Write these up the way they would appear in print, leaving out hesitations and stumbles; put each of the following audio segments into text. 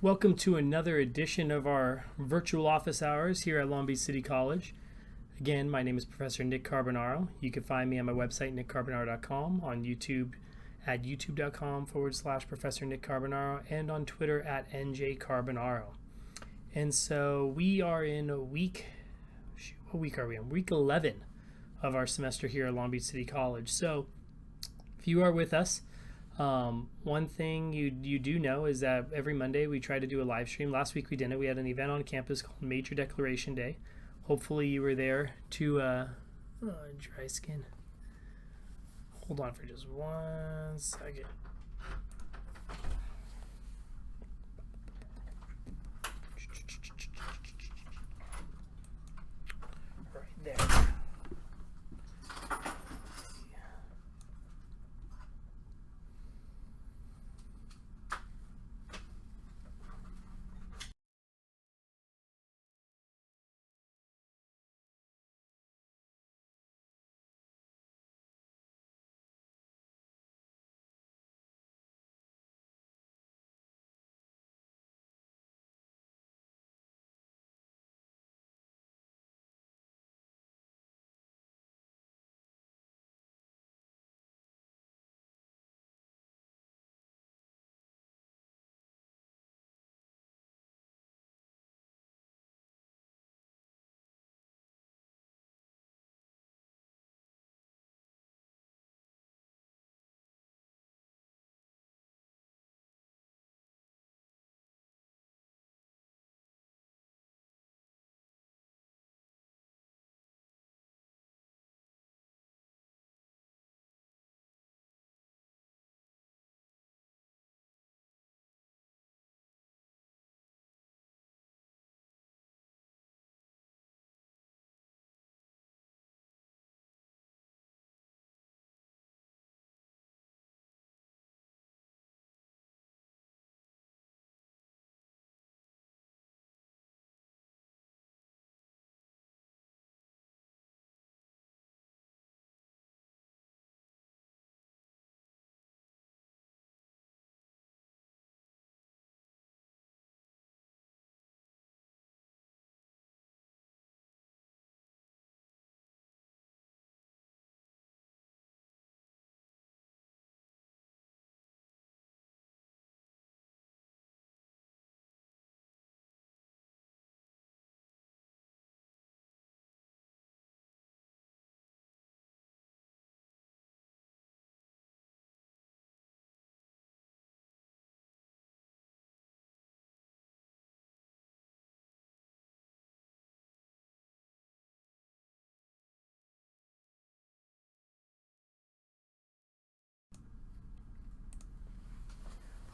Welcome to another edition of our virtual office hours here at Long Beach City College. Again, my name is Professor Nick Carbonaro. You can find me on my website, nickcarbonaro.com, on YouTube at youtube.com/Professor Nick Carbonaro, and on Twitter at NJCarbonaro. And so we are in what week are we in? Week 11 of our semester here at Long Beach City College. So if you are with us, one thing you do know is that every Monday we try to do a live stream. Last week we didn't. We had an event on campus called Major Declaration Day. Hopefully you were there to dry skin. Hold on for just 1 second. Right there.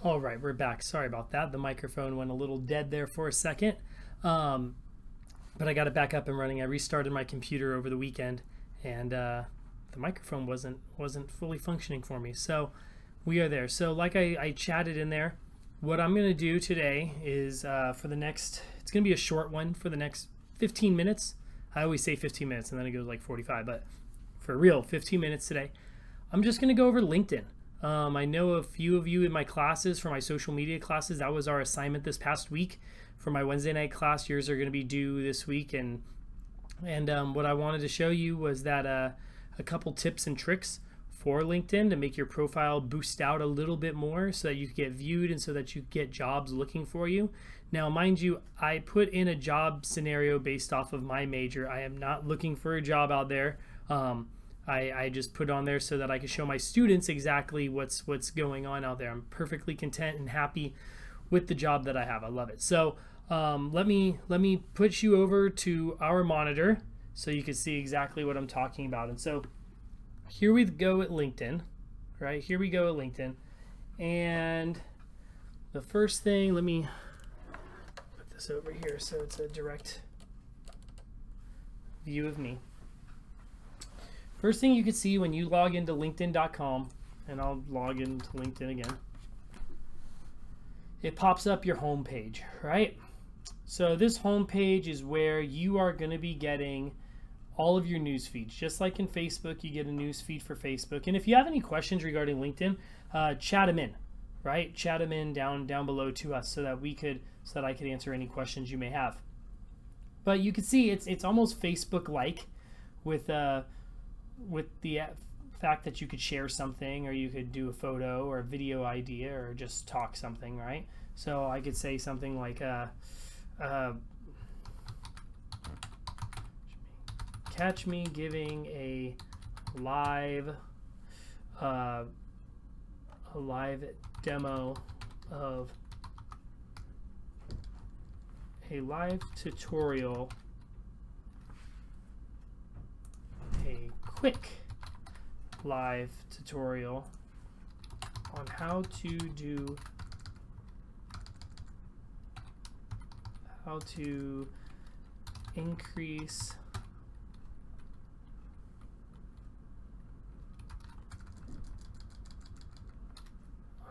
All right, we're back. Sorry about that. The microphone went a little dead there for a second, but I got it back up and running. I restarted my computer over the weekend, and the microphone wasn't fully functioning for me. So we are there. So like I chatted in there, what I'm going to do today is it's going to be a short one for the next 15 minutes. I always say 15 minutes, and then it goes like 45, but for real, 15 minutes today. I'm just going to go over LinkedIn. I know a few of you in my classes, for my social media classes, that was our assignment this past week. For my Wednesday night class, yours are going to be due this week. And what I wanted to show you was that a couple tips and tricks for LinkedIn to make your profile boost out a little bit more so that you get viewed and so that you get jobs looking for you. Now, mind you, I put in a job scenario based off of my major. I am not looking for a job out there. I just put on there so that I can show my students exactly what's going on out there. I'm perfectly content and happy with the job that I have. I love it. So let me put you over to our monitor so you can see exactly what I'm talking about. And so here we go at LinkedIn, right? Here we go at LinkedIn. And the first thing, let me put this over here so it's a direct view of me. First thing you can see when you log into linkedin.com, and I'll log into LinkedIn again, it pops up your home page, right? So this home page is where you are going to be getting all of your news feeds. Just like in Facebook, you get a news feed for Facebook. And if you have any questions regarding LinkedIn, chat them in, right? Chat them in down below to us so that I could answer any questions you may have. But you can see it's almost Facebook-like with the fact that you could share something, or you could do a photo or a video idea, or just talk something, right? So I could say something like catch me giving a live demo of a live tutorial, a quick live tutorial on how to increase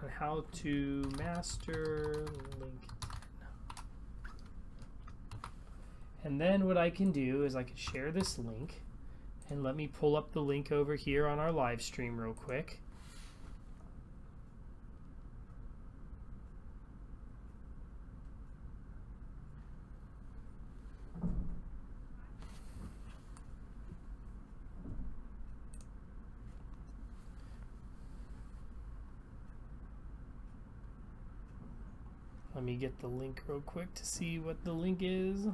on how to master LinkedIn. And then what I can do is I can share this link, and let me pull up the link over here on our live stream real quick. Let me get the link real quick to see what the link is.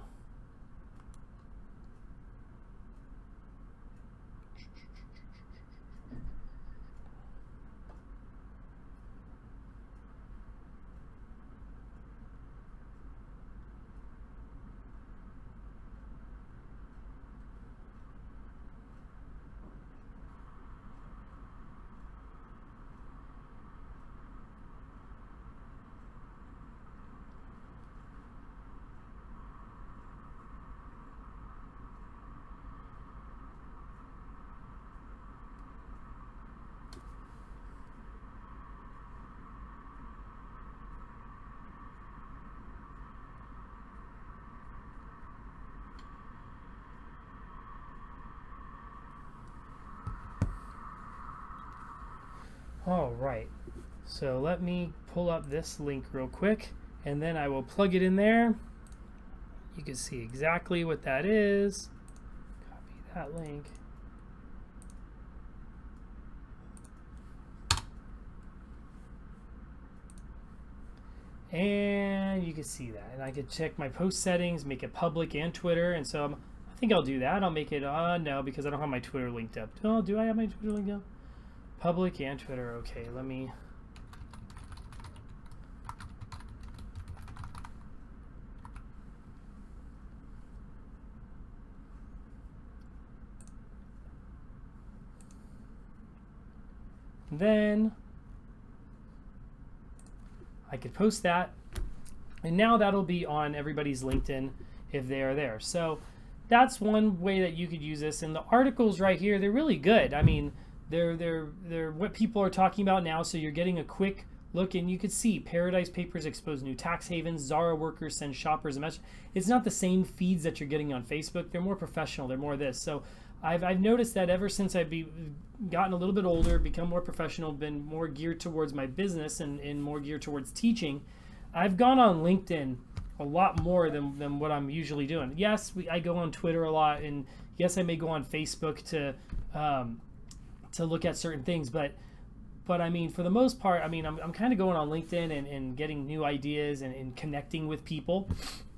All right, so let me pull up this link real quick, and then I will plug it in there. You can see exactly what that is. Copy that link. And you can see that, and I can check my post settings, make it public and Twitter, and so I think I'll do that. I'll make it no, because I don't have my Twitter linked up. Oh, do I have my Twitter linked up? Public and Twitter. Okay, let me. Then I could post that, and now that'll be on everybody's LinkedIn if they are there. So that's one way that you could use this. And the articles right here, they're really good. I mean, they're what people are talking about now, so you're getting a quick look, and you could see Paradise Papers expose new tax havens, Zara workers send shoppers a message. It's not the same feeds that you're getting on Facebook. They're more professional. They're more this. So I've noticed that ever since I've gotten a little bit older, become more professional, been more geared towards my business and more geared towards teaching, I've gone on LinkedIn a lot more than what I'm usually doing. Yes, I go on Twitter a lot, and yes, I may go on Facebook to look at certain things, but I mean, for the most part, I mean, I'm kind of going on LinkedIn and getting new ideas and connecting with people.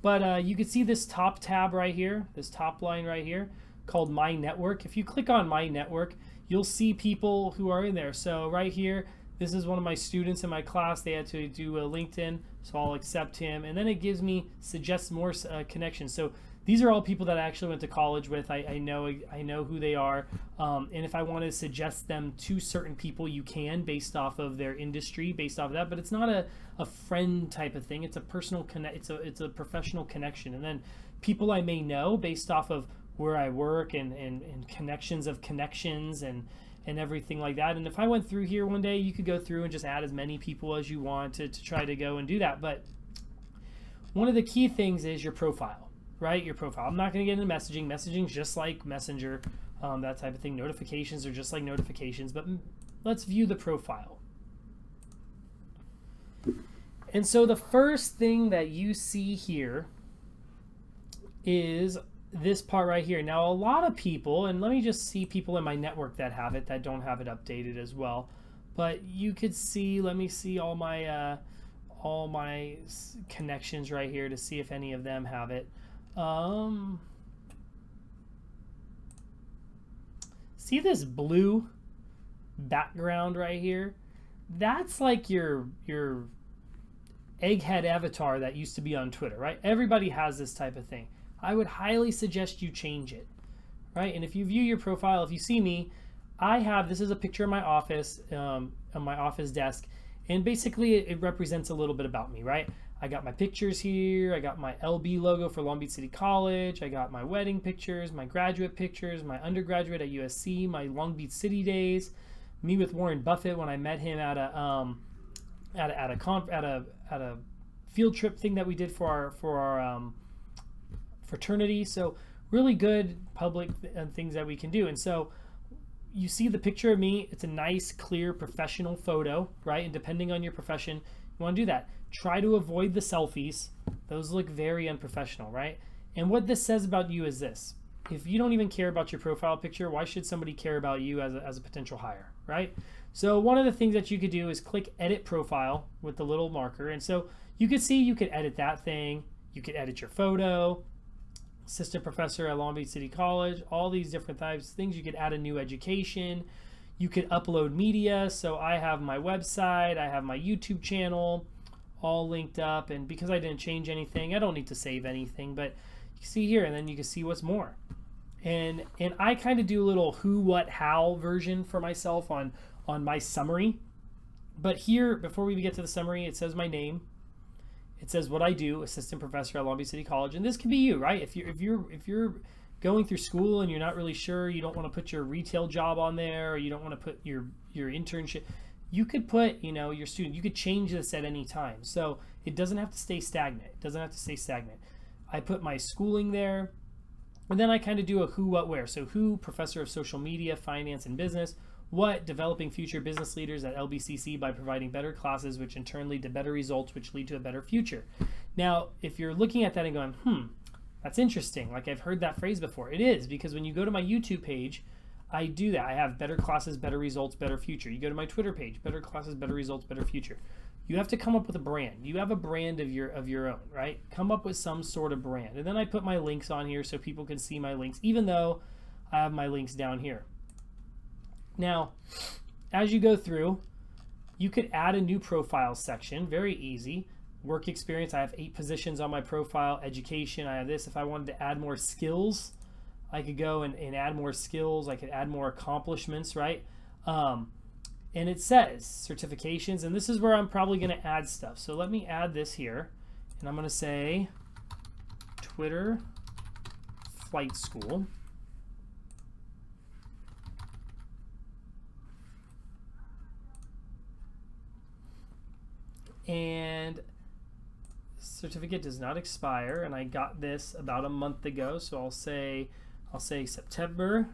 But you can see this top tab right here, this top line right here called My Network. If you click on My Network, you'll see people who are in there. So right here, this is one of my students in my class. They had to do a LinkedIn, so I'll accept him. And then it gives me, suggests more connections. So these are all people that I actually went to college with. I know who they are, and if I want to suggest them to certain people, you can, based off of their industry, based off of that. But it's not a friend type of thing. It's a personal connect. It's a professional connection. And then people I may know based off of where I work and connections of connections and everything like that. And if I went through here one day, you could go through and just add as many people as you want to try to go and do that. But one of the key things is your profile. Right, your profile. I'm not going to get into messaging. Messaging's just like Messenger, that type of thing. Notifications are just like notifications, but let's view the profile. And so the first thing that you see here is this part right here. Now, a lot of people, and let me just see people in my network that have it, that don't have it updated as well. But you could see, let me see all my connections right here to see if any of them have it. See this blue background right here? That's like your egghead avatar that used to be on Twitter, right? Everybody has this type of thing. I would highly suggest you change it, right? And if you view your profile, if you see me, this is a picture of my office, on my office desk, and basically it represents a little bit about me, right? I got my pictures here, I got my LB logo for Long Beach City College, I got my wedding pictures, my graduate pictures, my undergraduate at USC, my Long Beach City days, me with Warren Buffett when I met him at a field trip thing that we did for our fraternity. So really good public things that we can do. And so you see the picture of me. It's a nice, clear, professional photo, right? And depending on your profession, you want to do that. Try to avoid the selfies. Those look very unprofessional, right? And what this says about you is this. If you don't even care about your profile picture, why should somebody care about you as a potential hire, right? So one of the things that you could do is click edit profile with the little marker. And so you could see you could edit that thing. You could edit your photo, assistant professor at Long Beach City College, all these different types of things. You could add a new education. You could upload media. So I have my website, I have my YouTube channel all linked up. And because I didn't change anything, I don't need to save anything, but you see here, and then you can see what's more. And I kind of do a little who, what, how version for myself on my summary. But here, before we get to the summary, it says my name. It says what I do, assistant professor at Long Beach City College, and this can be you, right? If you're going through school and you're not really sure, you don't want to put your retail job on there, or you don't want to put your internship, you could put, your student. You could change this at any time, so it doesn't have to stay stagnant. I put my schooling there, and then I kind of do a who, what, where. So who, professor of social media, finance, and business. What, developing future business leaders at LBCC by providing better classes, which in turn lead to better results, which lead to a better future. Now, if you're looking at that and going, that's interesting, like I've heard that phrase before. It is, because when you go to my YouTube page, I do that. I have better classes, better results, better future. You go to my Twitter page, better classes, better results, better future. You have to come up with a brand. You have a brand of your own, right? Come up with some sort of brand. And then I put my links on here so people can see my links, even though I have my links down here. Now, as you go through, you could add a new profile section, very easy. Work experience, I have 8 positions on my profile. Education, I have this. If I wanted to add more skills, I could go and add more skills. I could add more accomplishments, right? And it says certifications, and this is where I'm probably going to add stuff. So let me add this here, and I'm going to say Twitter Flight School. And certificate does not expire, and I got this about a month ago, so I'll say September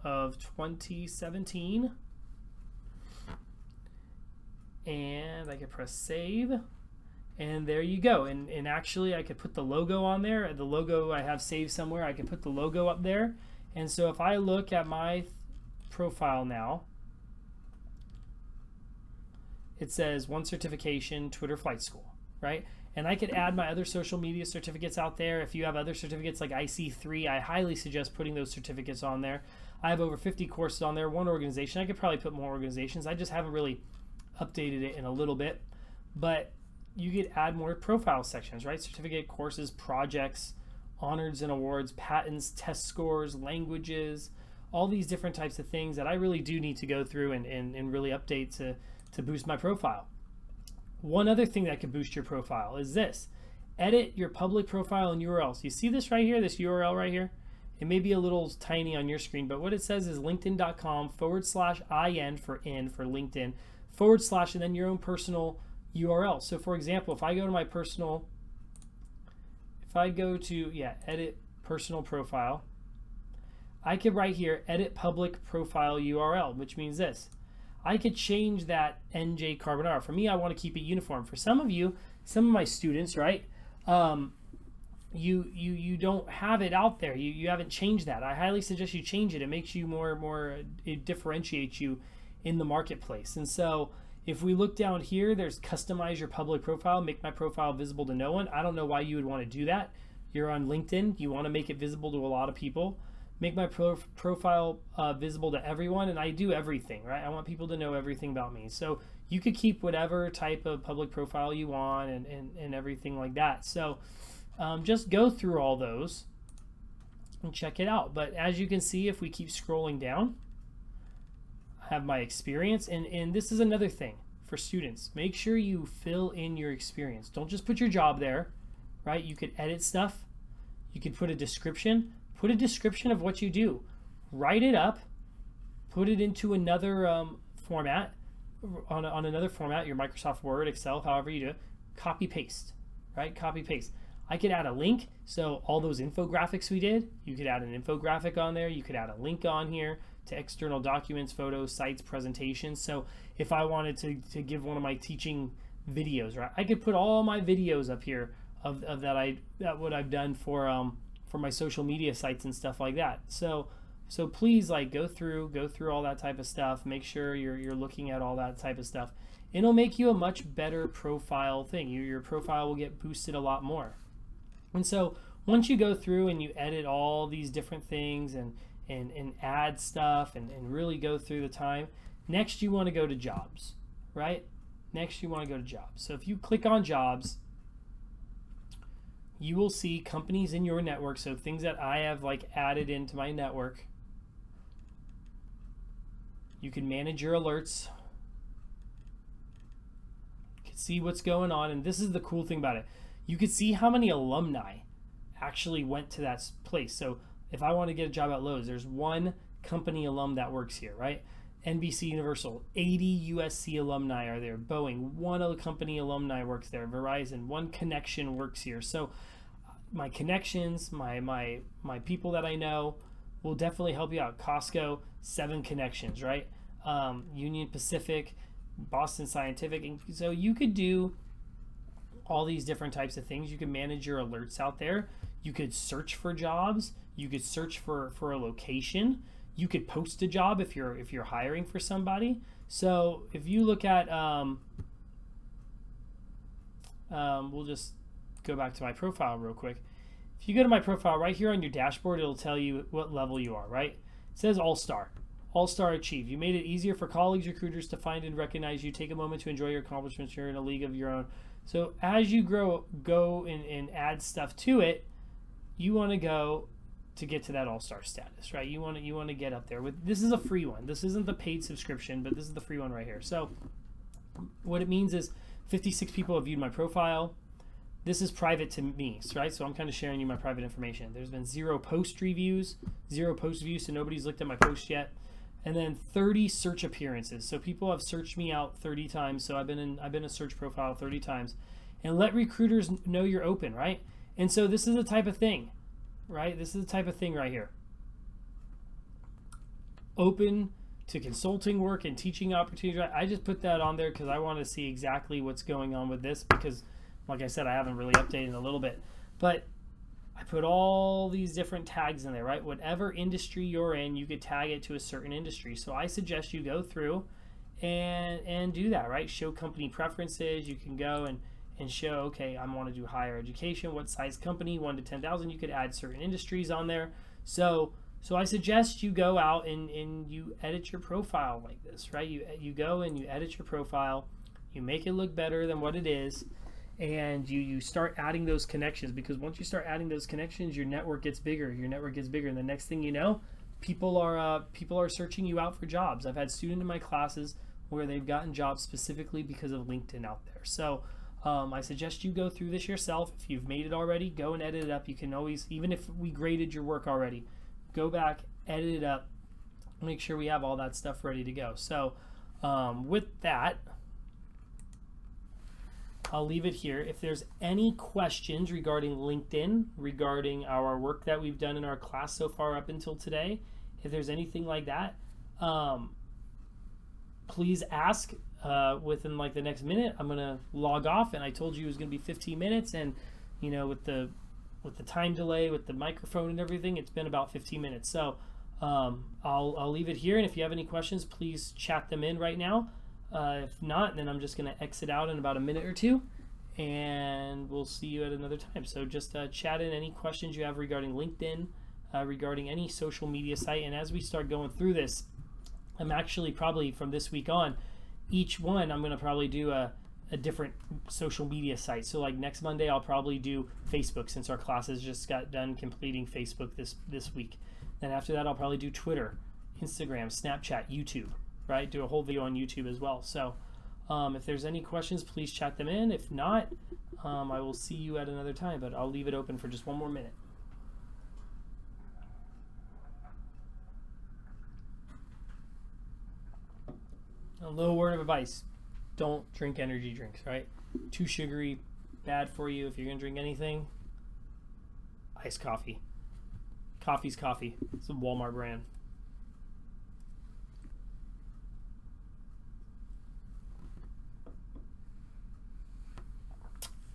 of 2017, and I can press save, and there you go. And actually I could put the logo on there. The logo I have saved somewhere. I can put the logo up there. And so if I look at my profile now, it says 1 certification, Twitter Flight School, right? And I could add my other social media certificates out there. If you have other certificates like IC3, I highly suggest putting those certificates on there. I have over 50 courses on there, 1 organization. I could probably put more organizations. I just haven't really updated it in a little bit. But you could add more profile sections, right? Certificate, courses, projects, honors and awards, patents, test scores, languages, all these different types of things that I really do need to go through and really update to boost my profile. One other thing that could boost your profile is this. Edit your public profile and URLs. You see this right here, this URL right here? It may be a little tiny on your screen, but what it says is linkedin.com/IN for LinkedIn / and then your own personal URL. So for example, if I go to my personal, edit personal profile, I could right here edit public profile URL, which means this. I could change that NJ Carbonara. For me, I want to keep it uniform. For some of you, some of my students, right? You don't have it out there. You haven't changed that. I highly suggest you change it. It makes you more, it differentiates you in the marketplace. And so if we look down here, there's customize your public profile, make my profile visible to no one. I don't know why you would want to do that. You're on LinkedIn. You want to make it visible to a lot of people. Make my profile visible to everyone, and I do everything, right? I want people to know everything about me. So you could keep whatever type of public profile you want and everything like that. So just go through all those and check it out. But as you can see, if we keep scrolling down, I have my experience. And this is another thing for students. Make sure you fill in your experience. Don't just put your job there, right? You could edit stuff. You could put a description. Put a description of what you do. Write it up. Put it into another format, on another format, your Microsoft Word, Excel, however you do it. Copy paste, right? Copy paste. I could add a link. So all those infographics we did, you could add an infographic on there. You could add a link on here to external documents, photos, sites, presentations. So if I wanted to give one of my teaching videos, right, I could put all my videos up here of what I've done for my social media sites and stuff like that. So please, like, go through all that type of stuff. Make sure you're looking at all that type of stuff. It'll make you a much better profile thing. Your profile will get boosted a lot more. And so once you go through and you edit all these different things and add stuff and really go through the time, next you want to go to jobs, right? Next you want to go to jobs. So if you click on jobs, you will see companies in your network. So things that I have like added into my network. You can manage your alerts. You can see what's going on. And this is the cool thing about it. You can see how many alumni actually went to that place. So if I want to get a job at Lowe's, there's one company alum that works here, right? NBC Universal, 80 USC alumni are there. Boeing, one other company alumni works there. Verizon, one connection works here. So my connections, my people that I know will definitely help you out. Costco, 7 connections, right? Union Pacific, Boston Scientific. And so you could do all these different types of things. You can manage your alerts out there. You could search for jobs. You could search for a location. You could post a job if you're hiring for somebody. So if you look at, we'll just go back to my profile real quick. If you go to my profile right here on your dashboard, it'll tell you what level you are, right? It says All-Star. All-Star Achieve. You made it easier for colleagues, recruiters to find and recognize you. Take a moment to enjoy your accomplishments. You're in a league of your own. So as you go and add stuff to it, you want to go to get to that all-star status, right? You want to get up there. This is a free one. This isn't the paid subscription, but this is the free one right here. So what it means is 56 people have viewed my profile. This is private to me, right? So I'm kind of sharing you my private information. There's been 0 post reviews, 0 post views, so nobody's looked at my post yet. And then 30 search appearances. So people have searched me out 30 times. So I've been a search profile 30 times. And let recruiters know you're open, right? And so this is the type of thing, right? This is the type of thing right here. Open to consulting work and teaching opportunities. I just put that on there because I want to see exactly what's going on with this because, like I said, I haven't really updated in a little bit. But I put all these different tags in there, right? Whatever industry you're in, you could tag it to a certain industry. So I suggest you go through and do that, right? Show company preferences. You can go and show, okay, I want to do higher education. What size company? 1 to 10,000. You could add certain industries on there. So I suggest you go out and you edit your profile like this, right? You go and you edit your profile. You make it look better than what it is. And you start adding those connections, because once you start adding those connections, your network gets bigger. Your network gets bigger, and the next thing you know, people are searching you out for jobs. I've had students in my classes where they've gotten jobs specifically because of LinkedIn out there. So I suggest you go through this yourself. If you've made it already, go and edit it up. You can always, even if we graded your work already, go back, edit it up, make sure we have all that stuff ready to go. So with that, I'll leave it here. If there's any questions regarding LinkedIn, regarding our work that we've done in our class so far up until today, if there's anything like that, please ask within like the next minute. I'm gonna log off, and I told you it was gonna be 15 minutes, and you know, with the time delay with the microphone and everything, it's been about 15 minutes. So I'll leave it here, and if you have any questions, please chat them in right now. If not, then I'm just gonna exit out in about a minute or two, and we'll see you at another time. So just chat in any questions you have regarding LinkedIn, regarding any social media site. And as we start going through this, I'm actually probably from this week on, each one I'm going to probably do a different social media site. So like next Monday, I'll probably do Facebook, since our classes just got done completing Facebook this week. Then after that, I'll probably do Twitter, Instagram, Snapchat, YouTube, right? Do a whole video on YouTube as well. So if there's any questions, please chat them in. If not, I will see you at another time, but I'll leave it open for just one more minute. A little word of advice: don't drink energy drinks, right? Too sugary, bad for you. If you're gonna drink anything, iced coffee. Coffee's coffee. It's a Walmart brand.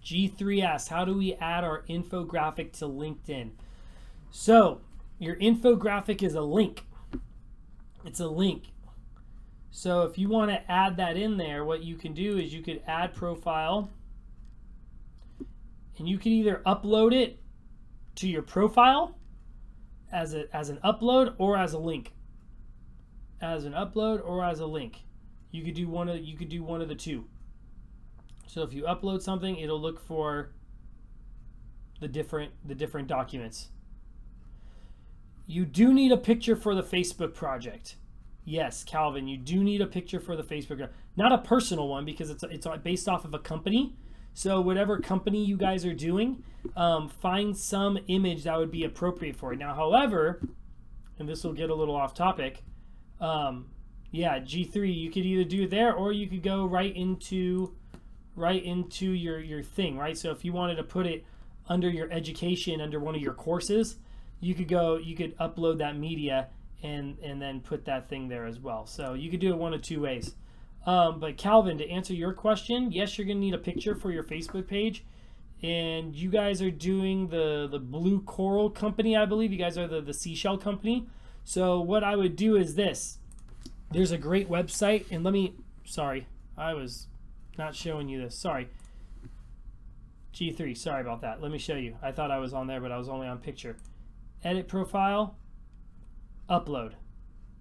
G3 asks, how do we add our infographic to LinkedIn? So your infographic is a link. It's a link. So if you want to add that in there, what you can do is you could add profile, and you can either upload it to your profile as an upload or as a link. As an upload or as a link. You could do one of the two. So if you upload something, it'll look for the different documents. You do need a picture for the Facebook project. Yes, Calvin, you do need a picture for the Facebook. Not a personal one, because it's based off of a company. So whatever company you guys are doing, find some image that would be appropriate for it. Now, however, and this will get a little off topic, yeah, G3, you could either do it there, or you could go right into your thing, right? So if you wanted to put it under your education, under one of your courses, you could upload that media and then put that thing there as well. So you could do it one of two ways. But Calvin, to answer your question, yes, you're gonna need a picture for your Facebook page. And you guys are doing the Blue Coral company, I believe. You guys are the seashell company. So what I would do is this. There's a great website, and sorry, I was not showing you this. Sorry. G3, sorry about that. Let me show you. I thought I was on there, but I was only on picture. Edit profile. Upload.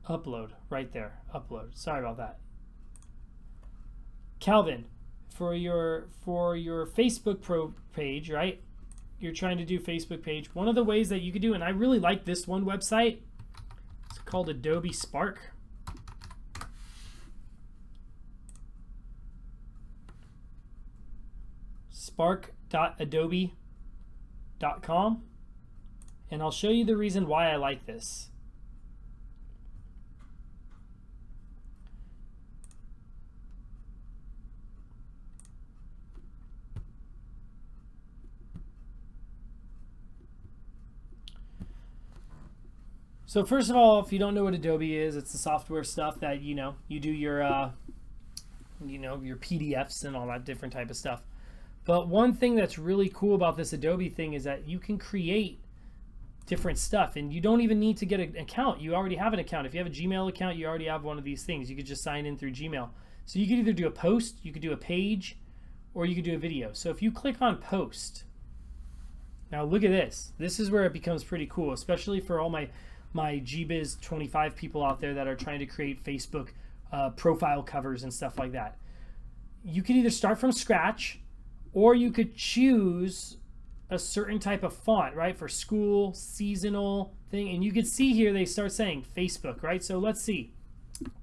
Upload. Right there. Upload. Sorry about that. Calvin, for your Facebook page, right? You're trying to do Facebook page. One of the ways that you could do, and I really like this one website. It's called Adobe Spark. Spark.adobe.com, and I'll show you the reason why I like this. So first of all, if you don't know what Adobe is, it's the software stuff that you do your your PDFs and all that different type of stuff. But one thing that's really cool about this Adobe thing is that you can create different stuff, and you don't even need to get an account. You already have an account. If you have a Gmail account, you already have one of these things. You could just sign in through Gmail. So you could either do a post, you could do a page, or you could do a video. So if you click on post, now look at this. This is where it becomes pretty cool, especially for all my GBiz 25 people out there that are trying to create Facebook profile covers and stuff like that. You could either start from scratch, or you could choose a certain type of font, right? For school, seasonal thing. And you can see here they start saying Facebook, right? So let's see.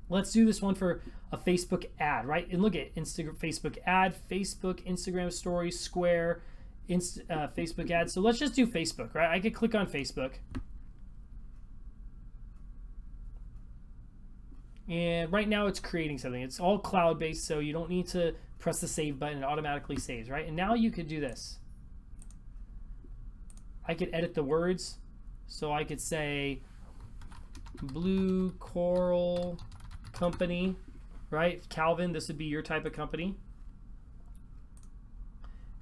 Let's do this one for a Facebook ad, right? And look at Instagram, Facebook ad, Facebook, Instagram stories, Square, Facebook ad. So let's just do Facebook, right? I could click on Facebook. And right now it's creating something. It's all cloud-based, so you don't need to press the save button. It automatically saves, right? And now you could do this. I could edit the words. So I could say Blue Coral Company, right? Calvin, this would be your type of company.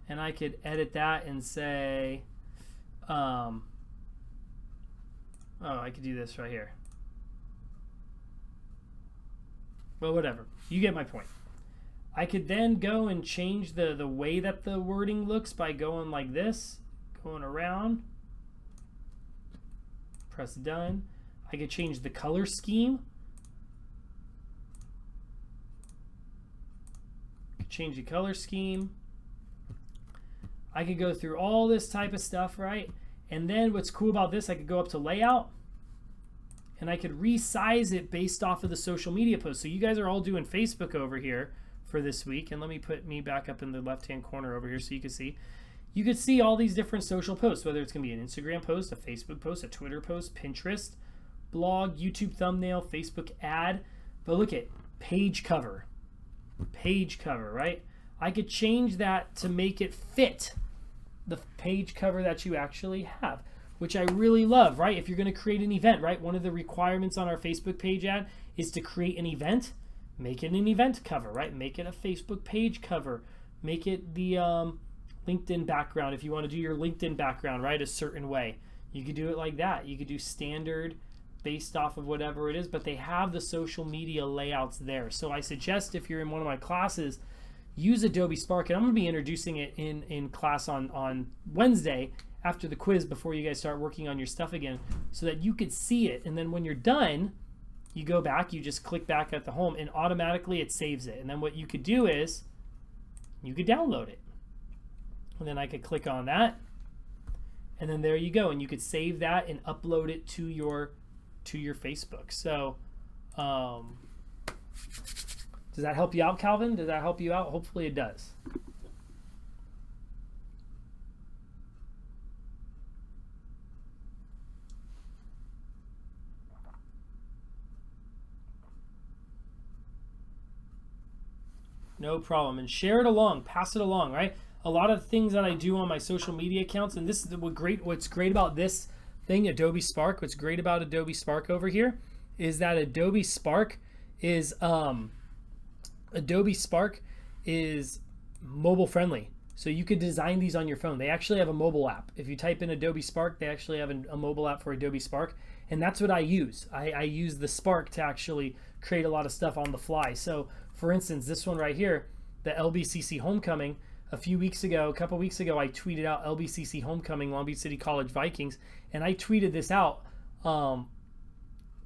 And I could edit that and say, oh, I could do this right here. Well, whatever. You get my point. I could then go and change the way that the wording looks by going like this, going around. Press done. I could change the color scheme. Change the color scheme. I could go through all this type of stuff, right? And then what's cool about this, I could go up to layout and I could resize it based off of the social media posts. So you guys are all doing Facebook over here for this week. And let me put me back up in the left-hand corner over here so you can see. You could see all these different social posts, whether it's going to be an Instagram post, a Facebook post, a Twitter post, Pinterest, blog, YouTube thumbnail, Facebook ad. But look at page cover, right? I could change that to make it fit the page cover that you actually have, which I really love, right? If you're going to create an event, right? One of the requirements on our Facebook page ad is to create an event. Make it an event cover, right? Make it a Facebook page cover. Make it the LinkedIn background. If you want to do your LinkedIn background, right, a certain way, you could do it like that. You could do standard based off of whatever it is, but they have the social media layouts there. So I suggest if you're in one of my classes, use Adobe Spark, and I'm going to be introducing it in class on Wednesday after the quiz before you guys start working on your stuff again, so that you could see it. And then when you're done, you go back, you just click back at the home, and automatically it saves it. And then what you could do is you could download it. And then I could click on that, and then there you go. And you could save that and upload it to your Facebook. So does that help you out, Calvin? Does that help you out? Hopefully it does. No problem. And share it along, pass it along, right? A lot of things that I do on my social media accounts, and this is what's great about this thing, Adobe Spark. What's great about Adobe Spark over here is that Adobe Spark is mobile friendly. So you could design these on your phone. They actually have a mobile app. If you type in Adobe Spark, they actually have a mobile app for Adobe Spark. And that's what I use. I use the Spark to actually create a lot of stuff on the fly. So for instance, this one right here, the LBCC Homecoming, a couple weeks ago, I tweeted out LBCC Homecoming, Long Beach City College Vikings. And I tweeted this out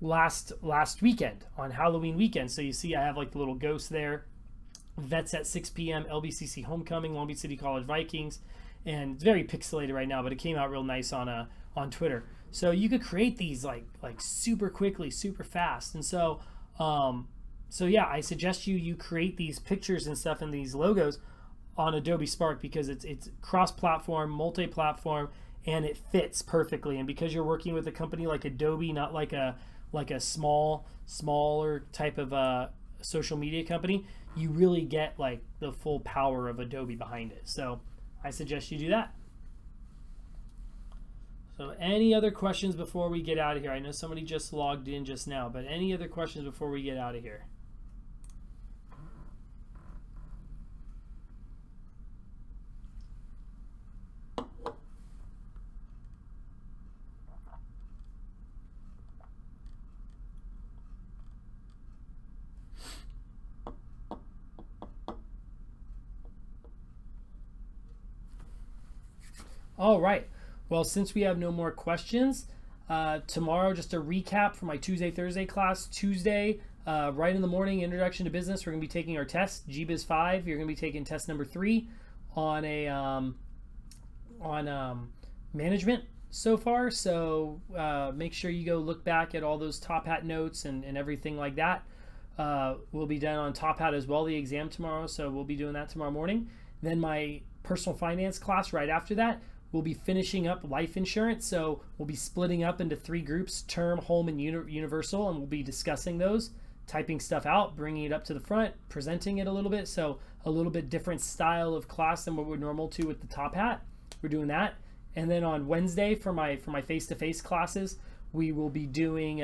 last weekend on Halloween weekend. So you see I have like the little ghost there. Vets at 6 p.m. LBCC Homecoming, Long Beach City College Vikings, and it's very pixelated right now, but it came out real nice on Twitter. So you could create these like super quickly, super fast. And so yeah, I suggest you create these pictures and stuff and these logos on Adobe Spark, because it's cross-platform, multi-platform, and it fits perfectly. And because you're working with a company like Adobe, not like a smaller type of social media company, you really get like the full power of Adobe behind it. So I suggest you do that. So any other questions before we get out of here? I know somebody just logged in just now, but any other questions before we get out of here? All right. Well, since we have no more questions, tomorrow, just a recap for my Tuesday, Thursday class. Tuesday, right in the morning, Introduction to Business, we're going to be taking our test, GBiz 5. You're going to be taking test number 3 on management so far. So make sure you go look back at all those Top Hat notes and everything like that. We'll be done on Top Hat as well, the exam tomorrow. So we'll be doing that tomorrow morning. Then my personal finance class right after that, we'll be finishing up life insurance. So we'll be splitting up into 3 groups, term, home, and universal, and we'll be discussing those, typing stuff out, bringing it up to the front, presenting it a little bit. So a little bit different style of class than what we're normal to with the Top Hat. We're doing that. And then on Wednesday for my face-to-face classes, we will be doing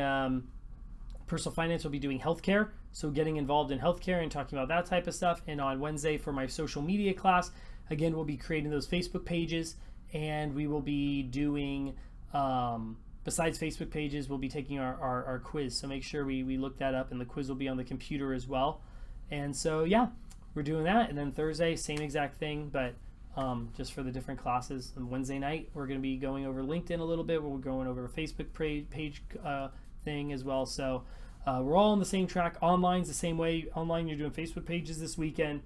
personal finance, we'll be doing healthcare, so getting involved in healthcare and talking about that type of stuff. And on Wednesday for my social media class, again, we'll be creating those Facebook pages, and we will be doing, besides Facebook pages, we'll be taking our quiz. So make sure we look that up, and the quiz will be on the computer as well. And so, yeah, we're doing that. And then Thursday, same exact thing, but just for the different classes. And Wednesday night, we're going to be going over LinkedIn a little bit. We're going over a Facebook page thing as well. So we're all on the same track. Online's the same way. Online, you're doing Facebook pages this weekend.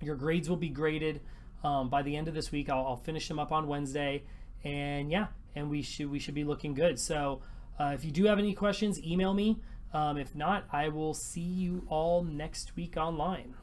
Your grades will be graded by the end of this week. I'll finish them up on Wednesday, and yeah, and we should be looking good. So if you do have any questions, email me. If not, I will see you all next week online.